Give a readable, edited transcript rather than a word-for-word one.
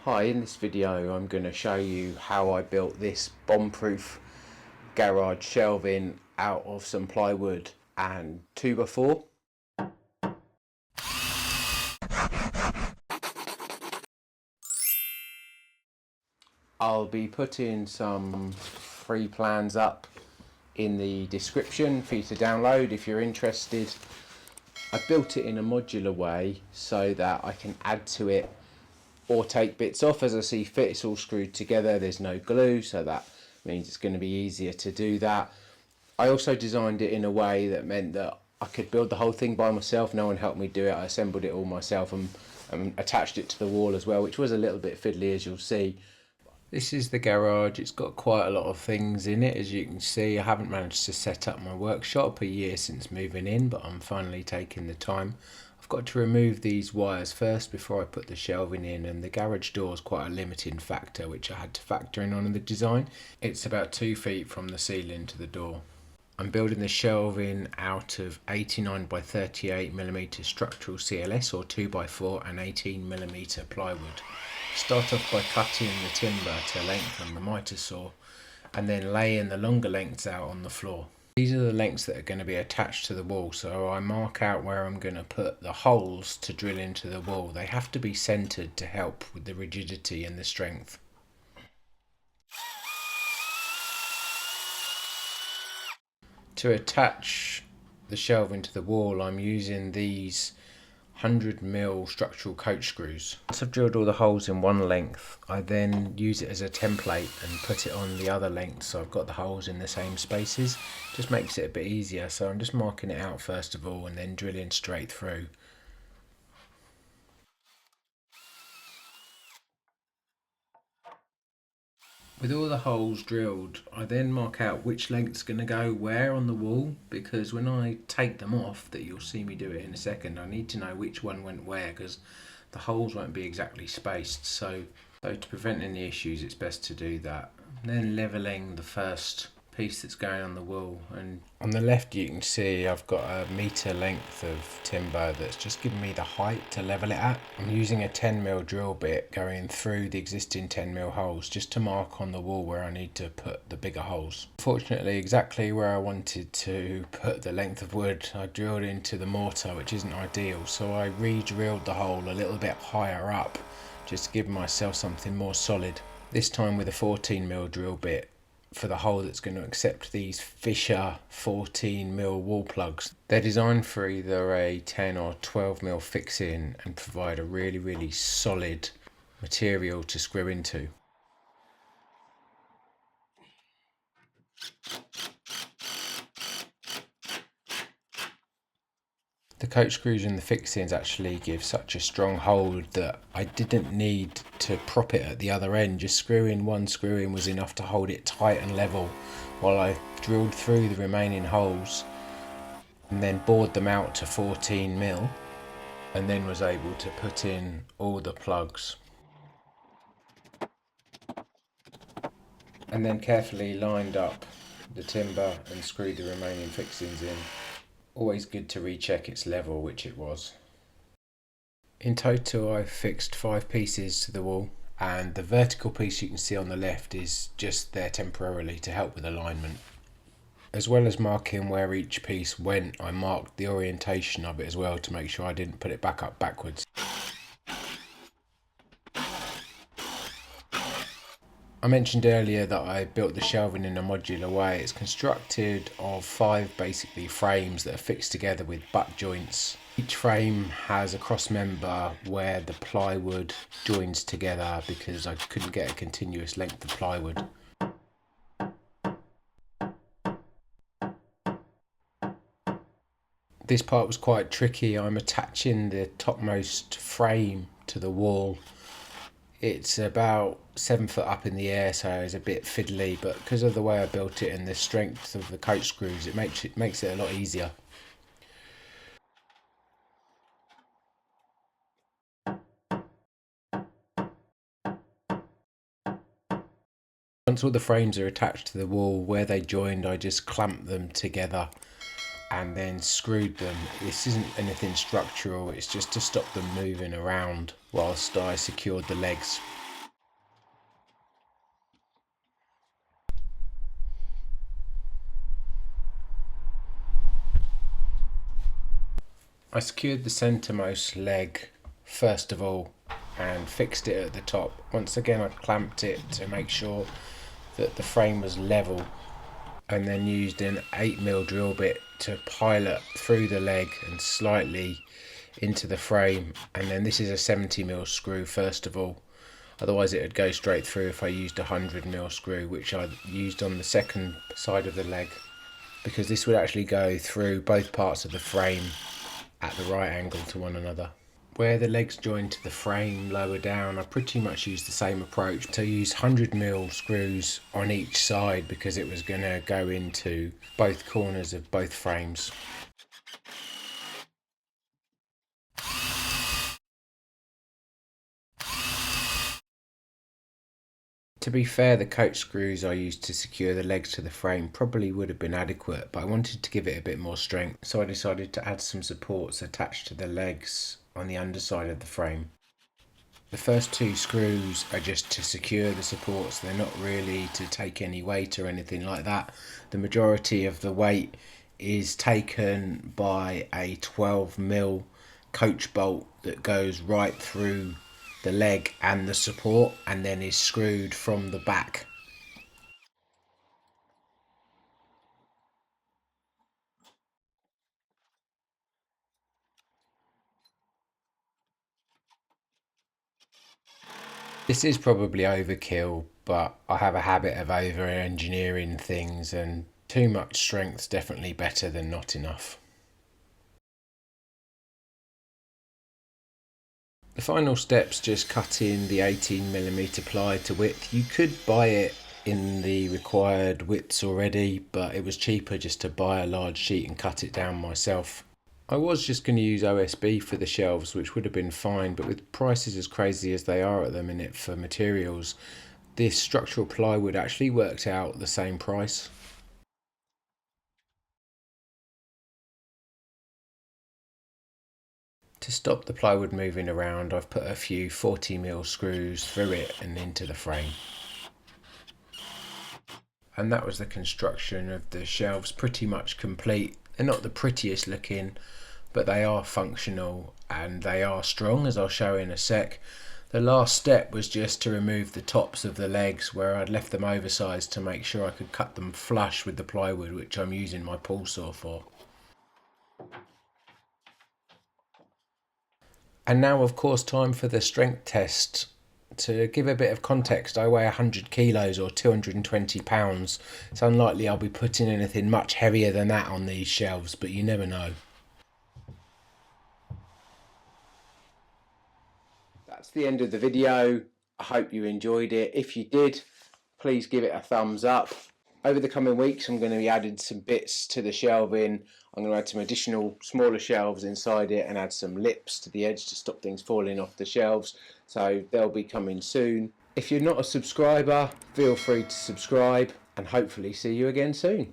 Hi, in this video I'm going to show you how I built this bomb-proof garage shelving out of some plywood and 2x4. I'll be putting some free plans up in the description for you to download if you're interested. I built it in a modular way so that I can add to it or take bits off as I see fit. It's all screwed together, there's no glue, so that means it's going to be easier to do that. I also designed it in a way that meant that I could build the whole thing by myself. No one helped me do it. I assembled it all myself and attached it to the wall as well, which was a little bit fiddly, as you'll see. This is the garage. It's got quite a lot of things in it, as you can see. I haven't managed to set up my workshop a year since moving in, but I'm finally taking the time. I've got to remove these wires first before I put the shelving in, and the garage door is quite a limiting factor which I had to factor in on the design. It's about 2 feet from the ceiling to the door. I'm building the shelving out of 89 by 38mm structural CLS or 2x4 and 18mm plywood. Start off by cutting the timber to length on the miter saw and then laying the longer lengths out on the floor. These are the lengths that are going to be attached to the wall, so I mark out where I'm going to put the holes to drill into the wall. They have to be centered to help with the rigidity and the strength. To attach the shelving to the wall, I'm using these 100mm structural coach screws. Once I've drilled all the holes in one length, I then use it as a template and put it on the other length, so I've got the holes in the same spaces. Just makes it a bit easier, so I'm just marking it out first of all and then drilling straight through. With all the holes drilled, I then mark out which length's going to go where on the wall, because when I take them off, that you'll see me do it in a second, I need to know which one went where, because the holes won't be exactly spaced. So to prevent any issues, it's best to do that. And then levelling the first piece that's going on the wall, and on the left you can see I've got a metre length of timber that's just giving me the height to level it at. I'm using a 10mm drill bit going through the existing 10mm holes just to mark on the wall where I need to put the bigger holes. Fortunately, exactly where I wanted to put the length of wood, I drilled into the mortar, which isn't ideal, so I re-drilled the hole a little bit higher up just to give myself something more solid. This time with a 14mm drill bit for the hole that's going to accept these Fisher 14mm wall plugs. They're designed for either a 10 or 12mm fixing and provide a really solid material to screw into. The coach screws and the fixings actually give such a strong hold that I didn't need to prop it at the other end. Just screwing one screw in was enough to hold it tight and level while I drilled through the remaining holes and then bored them out to 14mm and then was able to put in all the plugs. And then carefully lined up the timber and screwed the remaining fixings in. Always good to recheck its level, which it was. In total I've fixed 5 pieces to the wall, and the vertical piece you can see on the left is just there temporarily to help with alignment. As well as marking where each piece went, I marked the orientation of it as well to make sure I didn't put it back up backwards. I mentioned earlier that I built the shelving in a modular way. It's constructed of 5 basically frames that are fixed together with butt joints. Each frame has a cross member where the plywood joins together because I couldn't get a continuous length of plywood. This part was quite tricky. I'm attaching the topmost frame to the wall. It's about 7 foot up in the air, so it's a bit fiddly, but because of the way I built it and the strength of the coach screws, it makes it a lot easier. Once all the frames are attached to the wall, where they joined, I just clamped them together and then screwed them. This isn't anything structural, it's just to stop them moving around whilst I secured the legs. I secured the centremost leg first of all and fixed it at the top. Once again I clamped it to make sure that the frame was level, and then used an 8mm drill bit to pilot through the leg and slightly into the frame, and then this is a 70mm screw first of all, otherwise it would go straight through if I used a 100mm screw, which I used on the second side of the leg, because this would actually go through both parts of the frame at the right angle to one another. Where the legs join to the frame lower down, I pretty much used the same approach to use 100mm screws on each side, because it was going to go into both corners of both frames. To be fair, the coach screws I used to secure the legs to the frame probably would have been adequate, but I wanted to give it a bit more strength, so I decided to add some supports attached to the legs on the underside of the frame. The first two screws are just to secure the supports, they're not really to take any weight or anything like that. The majority of the weight is taken by a 12mm coach bolt that goes right through the leg and the support and then is screwed from the back. This is probably overkill, but I have a habit of over engineering things, and too much strength's definitely better than not enough. The final step's just cutting the 18mm ply to width. You could buy it in the required widths already, but it was cheaper just to buy a large sheet and cut it down myself. I was just going to use OSB for the shelves, which would have been fine, but with prices as crazy as they are at the minute for materials, this structural plywood actually worked out the same price. To stop the plywood moving around, I've put a few 40mm screws through it and into the frame. And that was the construction of the shelves, pretty much complete. They're not the prettiest looking, but they are functional and they are strong, as I'll show in a sec. The last step was just to remove the tops of the legs, where I'd left them oversized to make sure I could cut them flush with the plywood, which I'm using my pull saw for. And now, of course, time for the strength test. To give a bit of context, I weigh 100 kilos or 220 pounds. It's unlikely I'll be putting anything much heavier than that on these shelves, but you never know. That's the end of the video. I hope you enjoyed it. If you did, please give it a thumbs up. Over the coming weeks, I'm going to be adding some bits to the shelving. I'm going to add some additional smaller shelves inside it and add some lips to the edge to stop things falling off the shelves. So they'll be coming soon. If you're not a subscriber, feel free to subscribe, and hopefully see you again soon.